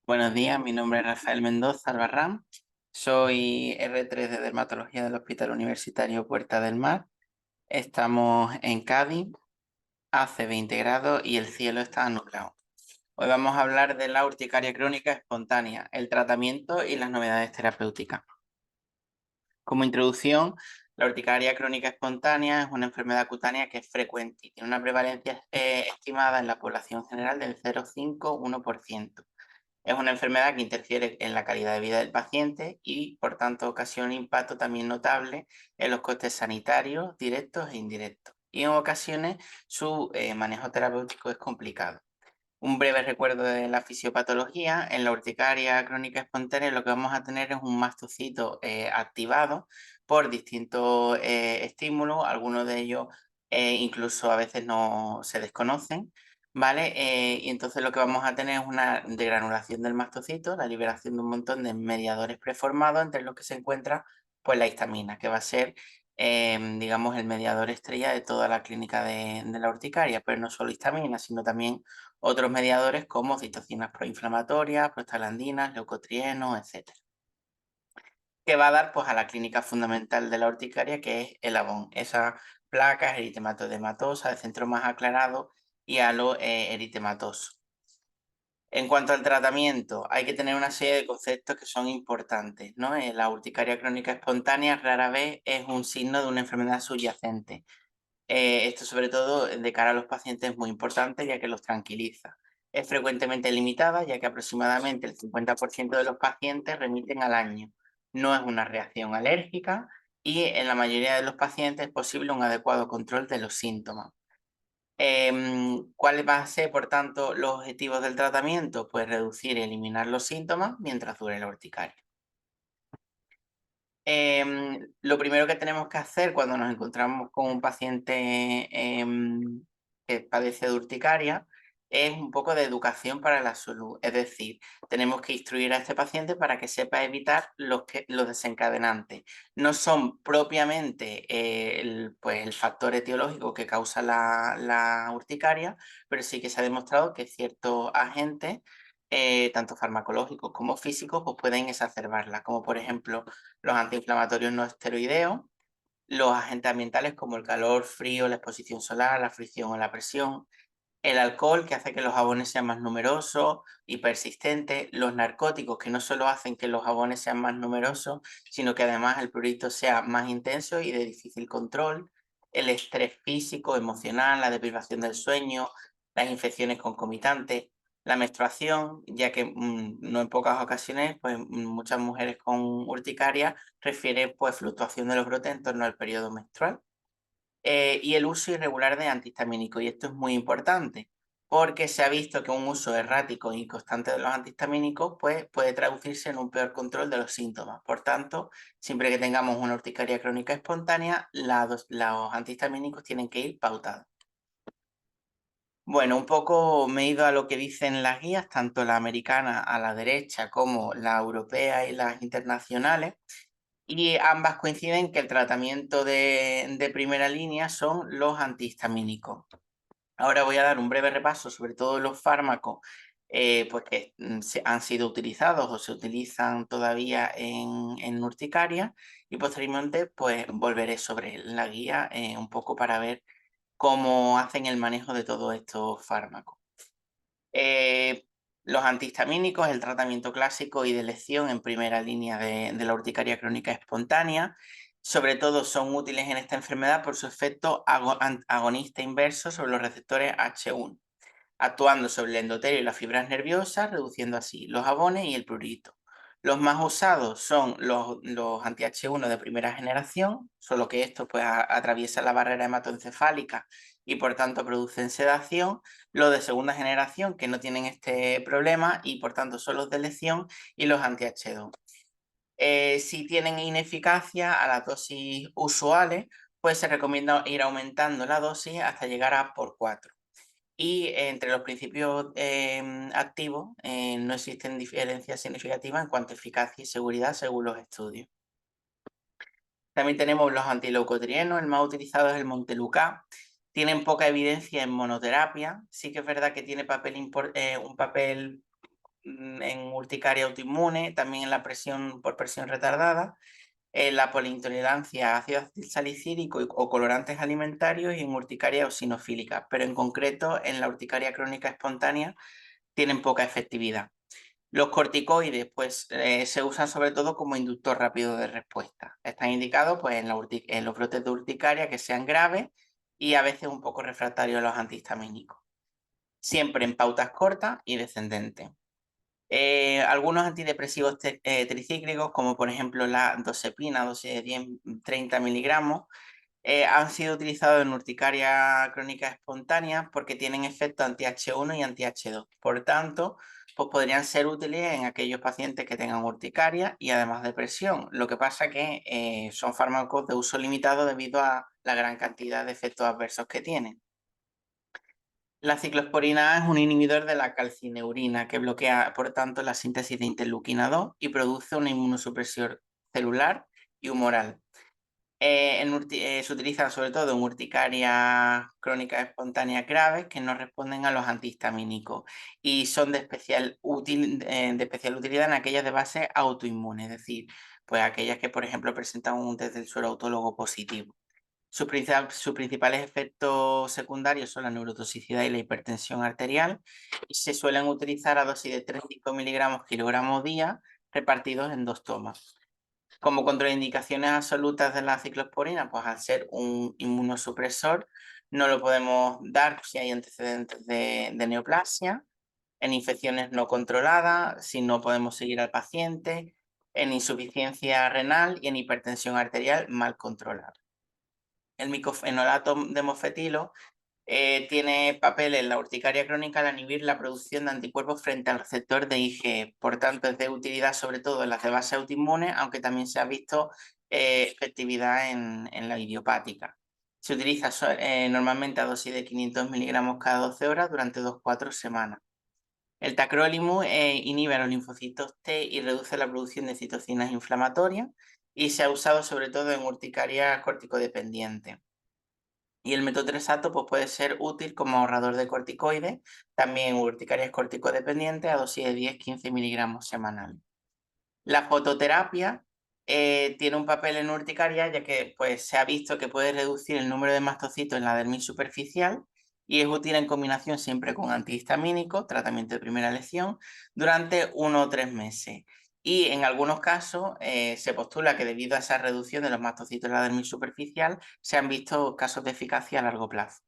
Buenos días, mi nombre es Rafael Mendoza Albarrán, soy R3 de Dermatología del Hospital Universitario Puerta del Mar. Estamos en Cádiz, hace 20 grados y el cielo está nublado. Hoy vamos a hablar de la urticaria crónica espontánea, el tratamiento y las novedades terapéuticas. Como introducción, la urticaria crónica espontánea es una enfermedad cutánea que es frecuente y tiene una prevalencia estimada en la población general del 0,5-1%. Es una enfermedad que interfiere en la calidad de vida del paciente y, por tanto, ocasiona un impacto también notable en los costes sanitarios directos e indirectos. Y en ocasiones su manejo terapéutico es complicado. Un breve recuerdo de la fisiopatología. En la urticaria crónica espontánea lo que vamos a tener es un mastocito activado por distintos estímulos, algunos de ellos incluso a veces no se desconocen, ¿vale? Y entonces lo que vamos a tener es una degranulación del mastocito, la liberación de un montón de mediadores preformados, entre los que se encuentra pues la histamina, que va a ser digamos, el mediador estrella de toda la clínica de la urticaria, pero no solo histamina, sino también otros mediadores como citocinas proinflamatorias, prostaglandinas, leucotrienos, etcétera. Que va a dar pues a la clínica fundamental de la urticaria, que es el Abón, esas placas eritematodematosas de centro más aclarado y halo eritematoso. En cuanto al tratamiento, hay que tener una serie de conceptos que son importantes, ¿no? La urticaria crónica espontánea rara vez es un signo de una enfermedad subyacente. Esto sobre todo de cara a los pacientes es muy importante ya que los tranquiliza. Es frecuentemente limitada ya que aproximadamente el 50% de los pacientes remiten al año. No es una reacción alérgica y en la mayoría de los pacientes es posible un adecuado control de los síntomas. ¿Cuáles van a ser, por tanto, los objetivos del tratamiento? Pues reducir y eliminar los síntomas mientras dure la urticaria. Lo primero que tenemos que hacer cuando nos encontramos con un paciente que padece de urticaria es un poco de educación para la salud. Es decir, tenemos que instruir a este paciente para que sepa evitar los desencadenantes. No son propiamente pues el factor etiológico que causa la urticaria, pero sí que se ha demostrado que ciertos agentes, tanto farmacológicos como físicos, pues pueden exacerbarla, como por ejemplo los antiinflamatorios no esteroideos, los agentes ambientales como el calor, frío, la exposición solar, la fricción o la presión, el alcohol que hace que los jabones sean más numerosos y persistentes, los narcóticos que no solo hacen que los jabones sean más numerosos, sino que además el prurito sea más intenso y de difícil control, el estrés físico, emocional, la deprivación del sueño, las infecciones concomitantes, la menstruación, ya que no en pocas ocasiones, pues muchas mujeres con urticaria refieren pues fluctuación de los brotes en torno al periodo menstrual. Y el uso irregular de antihistamínicos. Y esto es muy importante porque se ha visto que un uso errático y constante de los antihistamínicos pues, puede traducirse en un peor control de los síntomas. Por tanto, siempre que tengamos una urticaria crónica espontánea, los antihistamínicos tienen que ir pautados. Bueno, un poco me he ido a lo que dicen las guías, tanto la americana a la derecha como la europea y las internacionales. Y ambas coinciden que el tratamiento de primera línea son los antihistamínicos. Ahora voy a dar un breve repaso sobre todos los fármacos pues que han sido utilizados o se utilizan todavía en urticaria y posteriormente pues volveré sobre la guía un poco para ver cómo hacen el manejo de todos estos fármacos. Eh, los antihistamínicos, el tratamiento clásico y de elección en primera línea de la urticaria crónica espontánea, sobre todo son útiles en esta enfermedad por su efecto agonista inverso sobre los receptores H1, actuando sobre el endotelio y las fibras nerviosas, reduciendo así los jabones y el prurito. Los más usados son los anti-H1 de primera generación, solo que estos pues, atraviesan la barrera hematoencefálica y por tanto producen sedación. Los de segunda generación que no tienen este problema y por tanto son los de elección y los anti-H2. Si tienen ineficacia a las dosis usuales, pues se recomienda ir aumentando la dosis hasta llegar a por 4. Y entre los principios activos no existen diferencias significativas en cuanto a eficacia y seguridad según los estudios. También tenemos los antileucotrienos, el más utilizado es el Montelukast. Tienen poca evidencia en monoterapia, sí que es verdad que tiene un papel en urticaria autoinmune, también en la presión por presión retardada, en la poliintolerancia a ácido salicílico o colorantes alimentarios y en urticaria eosinofílica, pero en concreto en la urticaria crónica espontánea tienen poca efectividad. Los corticoides pues, se usan sobre todo como inductor rápido de respuesta. Están indicados pues, en los brotes de urticaria que sean graves y a veces un poco refractarios a los antihistamínicos. Siempre en pautas cortas y descendentes. Algunos antidepresivos tricíclicos, como por ejemplo la dosepina, dosis de 10-30 miligramos, han sido utilizados en urticaria crónica espontánea porque tienen efectos anti-H1 y anti-H2. Por tanto, pues podrían ser útiles en aquellos pacientes que tengan urticaria y además depresión. Lo que pasa que son fármacos de uso limitado debido a la gran cantidad de efectos adversos que tienen. La ciclosporina A es un inhibidor de la calcineurina que bloquea, por tanto, la síntesis de interleuquina 2 y produce una inmunosupresión celular y humoral. Se utiliza sobre todo en urticaria crónica espontánea graves que no responden a los antihistamínicos y son de especial utilidad en aquellas de base autoinmune, es decir, pues aquellas que, por ejemplo, presentan un test del suero autólogo positivo. Sus principales efectos secundarios son la neurotoxicidad y la hipertensión arterial y se suelen utilizar a dosis de 3-5 miligramos kilogramo día repartidos en 2 tomas. Como contraindicaciones absolutas de la ciclosporina, pues al ser un inmunosupresor, no lo podemos dar si hay antecedentes de neoplasia, en infecciones no controladas, si no podemos seguir al paciente, en insuficiencia renal y en hipertensión arterial mal controlada. El micofenolato de mofetilo tiene papel en la urticaria crónica al inhibir la producción de anticuerpos frente al receptor de IgE. Por tanto, es de utilidad sobre todo en las de base autoinmune, aunque también se ha visto efectividad en la idiopática. Se utiliza normalmente a dosis de 500 miligramos cada 12 horas durante 2-4 semanas. El tacrolimus inhibe a los linfocitos T y reduce la producción de citocinas inflamatorias y se ha usado sobre todo en urticaria corticodependiente. Y el metotrexato pues, puede ser útil como ahorrador de corticoides, también en urticarias corticodependientes a dosis de 10-15 miligramos semanales. La fototerapia tiene un papel en urticaria ya que pues, se ha visto que puede reducir el número de mastocitos en la dermis superficial y es útil en combinación siempre con antihistamínicos, tratamiento de primera elección, durante 1 o 3 meses. Y en algunos casos se postula que debido a esa reducción de los mastocitos en la dermis superficial se han visto casos de eficacia a largo plazo.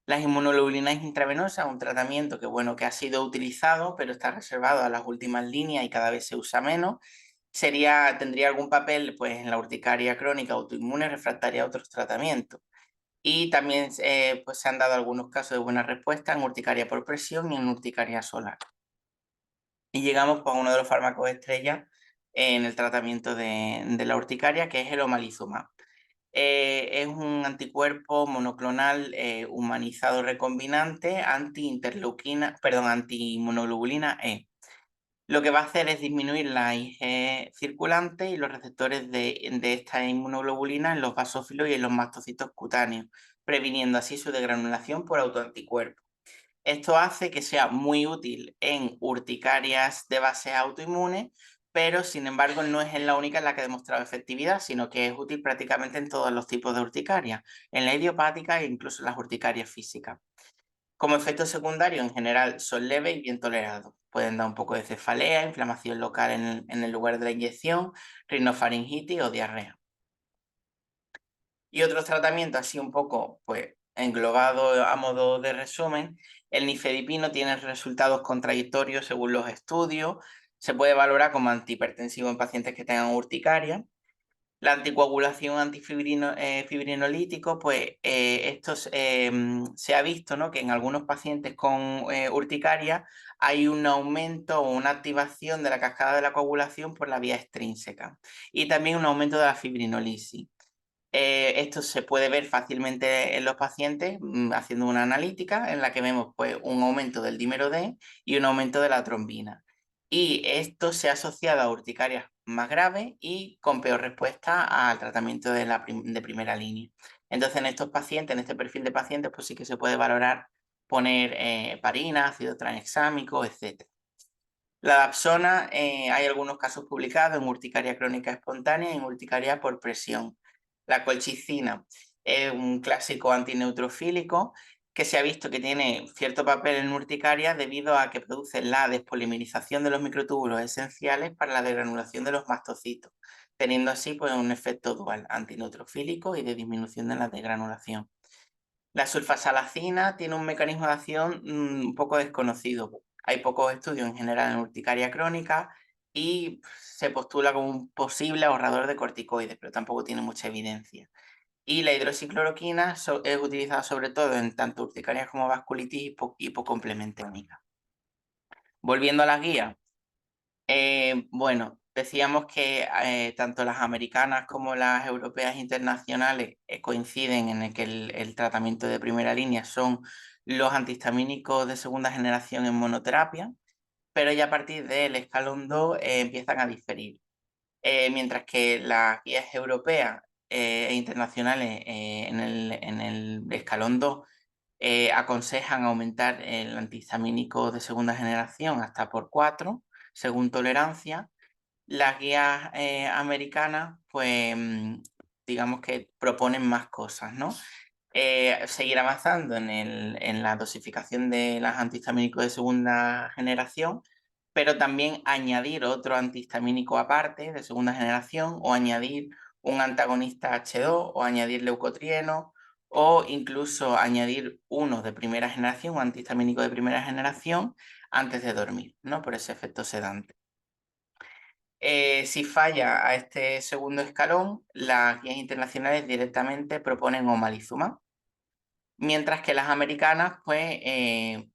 Las inmunoglobulinas intravenosas, un tratamiento que, bueno, que ha sido utilizado, pero está reservado a las últimas líneas y cada vez se usa menos, tendría algún papel pues, en la urticaria crónica autoinmune refractaria a otros tratamientos. Y también pues, se han dado algunos casos de buena respuesta en urticaria por presión y en urticaria solar. Y llegamos pues, a uno de los fármacos estrella en el tratamiento de la urticaria, que es el omalizumab. Es un anticuerpo monoclonal humanizado recombinante anti-inmunoglobulina E. Lo que va a hacer es disminuir la IgE circulante y los receptores de esta inmunoglobulina en los basófilos y en los mastocitos cutáneos, previniendo así su degranulación por autoanticuerpos. Esto hace que sea muy útil en urticarias de base autoinmune, pero sin embargo no es la única en la que ha demostrado efectividad, sino que es útil prácticamente en todos los tipos de urticaria, en la idiopática e incluso en las urticarias físicas. Como efectos secundarios en general son leves y bien tolerados. Pueden dar un poco de cefalea, inflamación local en el lugar de la inyección, rinofaringitis o diarrea. Y otros tratamientos así un poco pues, englobados a modo de resumen, el nifedipino tiene resultados contradictorios según los estudios, se puede valorar como antihipertensivo en pacientes que tengan urticaria. La anticoagulación antifibrinolítico, pues esto se ha visto, ¿no? Que en algunos pacientes con urticaria hay un aumento o una activación de la cascada de la coagulación por la vía extrínseca y también un aumento de la fibrinolisis. Esto se puede ver fácilmente en los pacientes haciendo una analítica en la que vemos pues, un aumento del dímero D y un aumento de la trombina. Y esto se ha asociado a urticarias más graves y con peor respuesta al tratamiento de primera línea. Entonces, en estos pacientes, en este perfil de pacientes, pues sí que se puede valorar poner heparina, ácido tranexámico, etc. La dapsona, hay algunos casos publicados en urticaria crónica espontánea y en urticaria por presión. La colchicina es un clásico antineutrofílico que se ha visto que tiene cierto papel en urticaria debido a que produce la despolimerización de los microtúbulos esenciales para la degranulación de los mastocitos, teniendo así pues, un efecto dual antineutrofílico y de disminución de la degranulación. La sulfasalacina tiene un mecanismo de acción un poco desconocido. Hay pocos estudios en general en urticaria crónica y se postula como un posible ahorrador de corticoides, pero tampoco tiene mucha evidencia. Y la hidroxicloroquina es utilizada sobre todo en tanto urticarias como vasculitis hipocomplementémica. Volviendo a las guías, bueno, decíamos que tanto las americanas como las europeas internacionales coinciden en el que el tratamiento de primera línea son los antihistamínicos de segunda generación en monoterapia, pero ya a partir del escalón 2 empiezan a diferir. Mientras que las guías europeas e internacionales en el escalón 2 aconsejan aumentar el antihistamínico de segunda generación hasta por 4, según tolerancia. Las guías americanas, pues digamos que proponen más cosas, ¿no? Seguir avanzando en la dosificación de los antihistamínicos de segunda generación, pero también añadir otro antihistamínico aparte de segunda generación o añadir un antagonista H2 o añadir leucotrieno o incluso añadir uno de primera generación, un antihistamínico de primera generación antes de dormir, ¿no? Por ese efecto sedante. Si falla a este segundo escalón, las guías internacionales directamente proponen omalizumab, mientras que las americanas pues,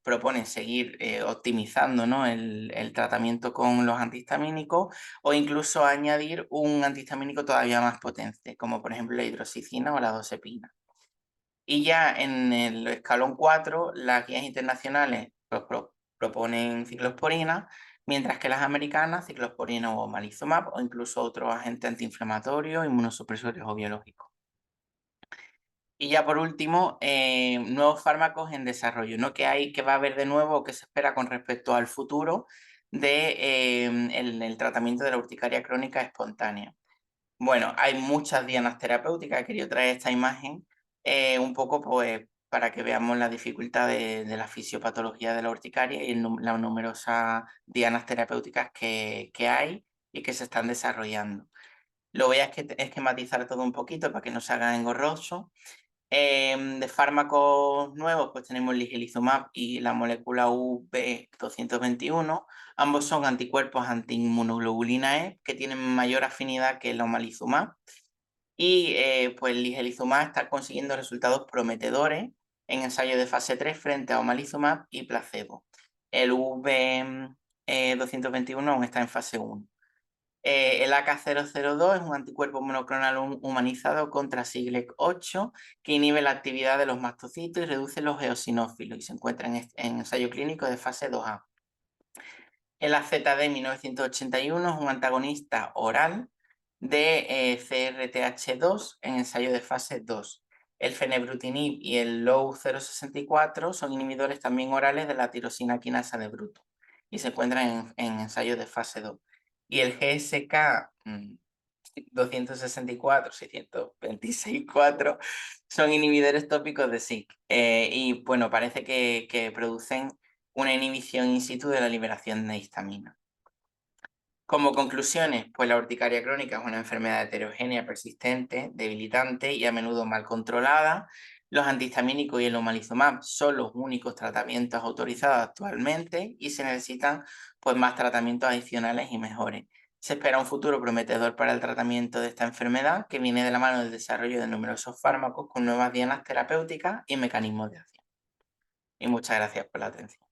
proponen seguir optimizando, ¿no? el tratamiento con los antihistamínicos o incluso añadir un antihistamínico todavía más potente, como por ejemplo la hidroxicina o la dosepina. Y ya en el escalón 4, las guías internacionales proponen ciclosporina, mientras que las americanas ciclosporina o omalizumab o incluso otros agentes antiinflamatorios, inmunosupresores o biológicos. Y ya por último, nuevos fármacos en desarrollo, ¿no? ¿Qué va a haber de nuevo o qué se espera con respecto al futuro de, el tratamiento de la urticaria crónica espontánea? Bueno, hay muchas dianas terapéuticas. He querido traer esta imagen un poco pues, para que veamos la dificultad de la fisiopatología de la urticaria y las numerosas dianas terapéuticas que hay y que se están desarrollando. Lo voy a esquematizar todo un poquito para que no se haga engorroso. De fármacos nuevos, pues tenemos el ligelizumab y la molécula UB221. Ambos son anticuerpos antiinmunoglobulina E que tienen mayor afinidad que el omalizumab. Y pues el ligelizumab está consiguiendo resultados prometedores en ensayos de fase 3 frente a omalizumab y placebo. El UB221 aún está en fase 1. El AK002 es un anticuerpo monoclonal humanizado contra Siglec-8 que inhibe la actividad de los mastocitos y reduce los eosinófilos y se encuentra en ensayo clínico de fase 2A. El AZD1981 es un antagonista oral de CRTH2 en ensayo de fase 2. El fenebrutinib y el LOW064 son inhibidores también orales de la tirosina quinasa de Bruto y se encuentran en ensayos de fase 2. Y el GSK 264, 626,4 son inhibidores tópicos de SIC. Y bueno, parece que producen una inhibición in situ de la liberación de histamina. Como conclusiones, pues la urticaria crónica es una enfermedad heterogénea, persistente, debilitante y a menudo mal controlada. Los antihistamínicos y el omalizumab son los únicos tratamientos autorizados actualmente y se necesitan pues, más tratamientos adicionales y mejores. Se espera un futuro prometedor para el tratamiento de esta enfermedad que viene de la mano del desarrollo de numerosos fármacos con nuevas dianas terapéuticas y mecanismos de acción. Y muchas gracias por la atención.